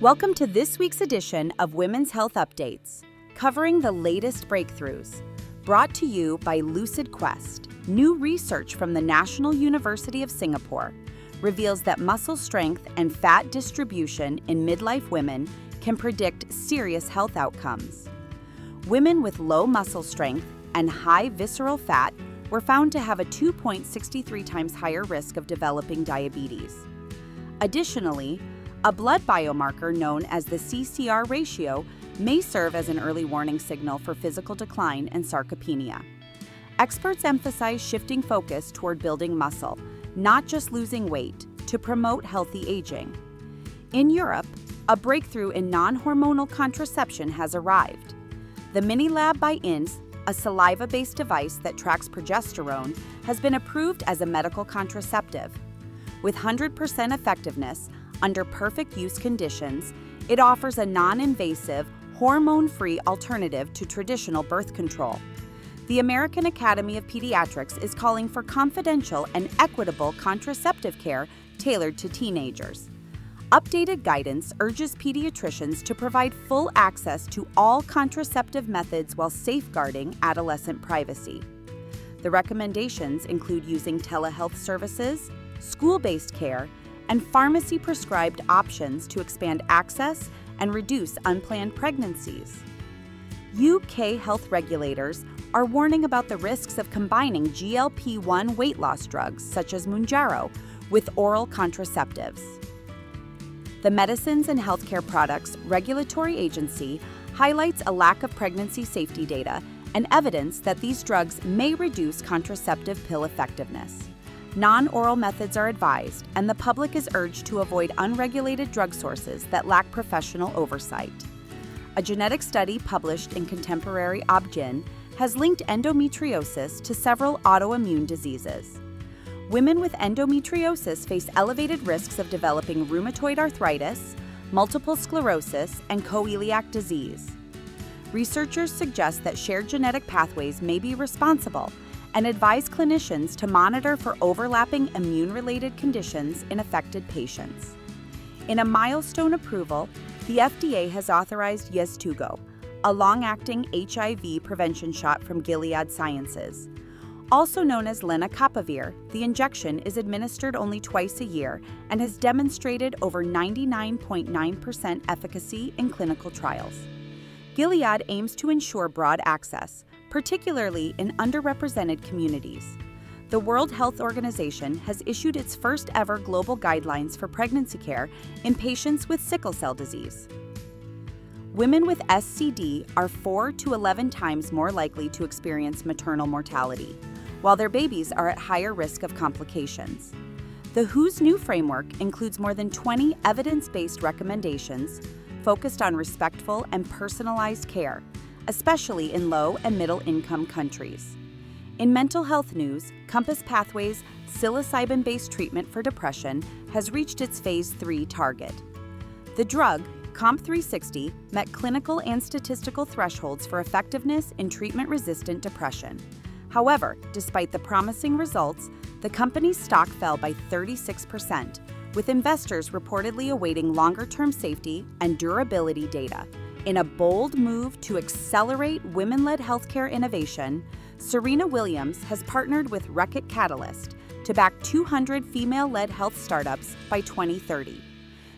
Welcome to this week's edition of Women's Health Updates, covering the latest breakthroughs. Brought to you by LucidQuest. New research from the National University of Singapore reveals that muscle strength and fat distribution in midlife women can predict serious health outcomes. Women with low muscle strength and high visceral fat were found to have a 2.63 times higher risk of developing diabetes. Additionally, a blood biomarker known as the CCR ratio may serve as an early warning signal for physical decline and sarcopenia. Experts emphasize shifting focus toward building muscle, not just losing weight, to promote healthy aging. In Europe, a breakthrough in non-hormonal contraception has arrived. The Mini-Lab by Inne, a saliva-based device that tracks progesterone, has been approved as a medical contraceptive. With 100% effectiveness, under perfect use conditions, it offers a non-invasive, hormone-free alternative to traditional birth control. The American Academy of Pediatrics is calling for confidential and equitable contraceptive care tailored to teenagers. Updated guidance urges pediatricians to provide full access to all contraceptive methods while safeguarding adolescent privacy. The recommendations include using telehealth services, school-based care, and pharmacy-prescribed options to expand access and reduce unplanned pregnancies. UK health regulators are warning about the risks of combining GLP-1 weight loss drugs such as Mounjaro with oral contraceptives. The Medicines and Healthcare Products Regulatory Agency highlights a lack of pregnancy safety data and evidence that these drugs may reduce contraceptive pill effectiveness. Non-oral methods are advised, and the public is urged to avoid unregulated drug sources that lack professional oversight. A genetic study published in contemporary Obgyn has linked endometriosis to several autoimmune diseases. Women with endometriosis face elevated risks of developing rheumatoid arthritis, multiple sclerosis, and coeliac disease. Researchers suggest that shared genetic pathways may be responsible and advise clinicians to monitor for overlapping immune-related conditions in affected patients. In a milestone approval, the FDA has authorized Yeztugo, a long-acting HIV prevention shot from Gilead Sciences. Also known as lenacapavir, the injection is administered only twice a year and has demonstrated over 99.9% efficacy in clinical trials. Gilead aims to ensure broad access, particularly in underrepresented communities. The World Health Organization has issued its first ever global guidelines for pregnancy care in patients with sickle cell disease. Women with SCD are 4 to 11 times more likely to experience maternal mortality, while their babies are at higher risk of complications. The WHO's new framework includes more than 20 evidence-based recommendations focused on respectful and personalized care, especially in low and middle-income countries. In mental health news, Compass Pathways' psilocybin-based treatment for depression has reached its Phase 3 target. The drug, COMP360, met clinical and statistical thresholds for effectiveness in treatment-resistant depression. However, despite the promising results, the company's stock fell by 36%, with investors reportedly awaiting longer-term safety and durability data. In a bold move to accelerate women-led healthcare innovation, Serena Williams has partnered with Reckitt Catalyst to back 200 female-led health startups by 2030.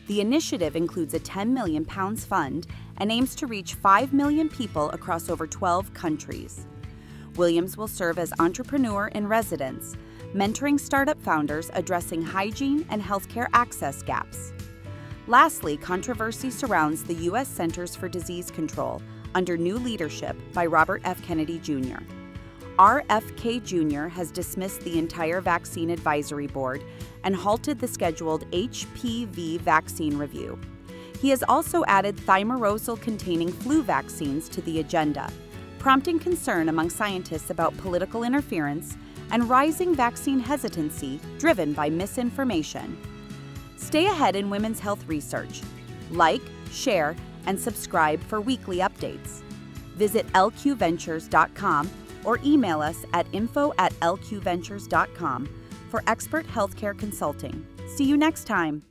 The initiative includes a £10 million fund and aims to reach 5 million people across over 12 countries. Williams will serve as entrepreneur in residence, mentoring startup founders addressing hygiene and healthcare access gaps. Lastly, controversy surrounds the U.S. Centers for Disease Control under new leadership by Robert F. Kennedy Jr. RFK Jr. has dismissed the entire vaccine advisory board and halted the scheduled HPV vaccine review. He has also added thimerosal-containing flu vaccines to the agenda, prompting concern among scientists about political interference and rising vaccine hesitancy driven by misinformation. Stay ahead in women's health research. Like, share, and subscribe for weekly updates. Visit lqventures.com or email us at info@lqventures.com for expert healthcare consulting. See you next time.